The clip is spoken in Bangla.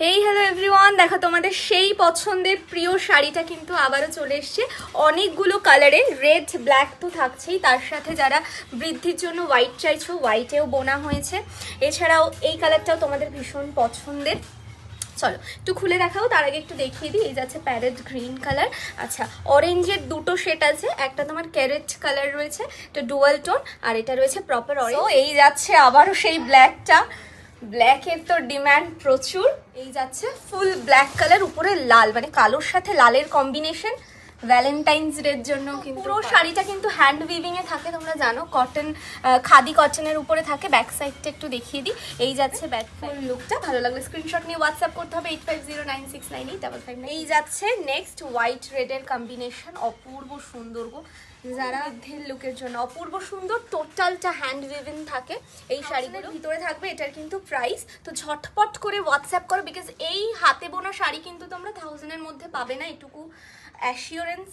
হেই হ্যালো এভরিওয়ান, দেখো তোমাদের সেই পছন্দের প্রিয় শাড়িটা কিন্তু আবারও চলে এসছে অনেকগুলো কালারে। রেড ব্ল্যাক তো থাকছেই, তার সাথে যারা বৃদ্ধির জন্য হোয়াইট চাইছো হোয়াইটেও বোনা হয়েছে। এছাড়াও এই কালারটাও তোমাদের ভীষণ পছন্দের। চলো একটু খুলে দেখাও, তার আগে একটু দেখিয়ে দিই। এই যাচ্ছে প্যারেট গ্রিন কালার, আচ্ছা অরেঞ্জের দুটো শেড আছে, একটা তোমার ক্যারেট কালার রয়েছে, এটা ডুয়াল টোন, আর এটা রয়েছে প্রপার অরেঞ্জ। এই যাচ্ছে আবারও সেই ব্ল্যাকটা, ব্ল্যাকের তো ডিমান্ড প্রচুর। এই যাচ্ছে ফুল ব্ল্যাক কালার, উপরে লাল, মানে কালোর সাথে লালের কম্বিনেশন, ভ্যালেন্টাইন্স ডের জন্য কিন্তু পুরো শাড়িটা কিন্তু হ্যান্ড উইভিং এ থাকে, তোমরা জানো কটন, খাদি কটনের উপরে থাকে। ব্যাক সাইডটা একটু দেখিয়ে দিই। এই যাচ্ছে ব্যাক ফুল লুকটা, ভালো লাগলে স্ক্রিনশট নিয়ে হোয়াটসঅ্যাপ করতে হবে 8509698559। এই যাচ্ছে নেক্সট হোয়াইট রেডের কম্বিনেশন, অপূর্ব সুন্দর গো, যারা বৃদ্ধির লুকের জন্য অপূর্ব সুন্দর। টোটালটা হ্যান্ড উইভিং থাকে এই শাড়িগুলোর ভিতরে থাকবে। এটার কিন্তু প্রাইস তো ঝটপট করে হোয়াটসঅ্যাপ করো, বিকজ এই হাতে বোনা শাড়ি কিন্তু তোমরা 1000-এর মধ্যে পাবে না, এটুকু অ্যাসিওরেন্স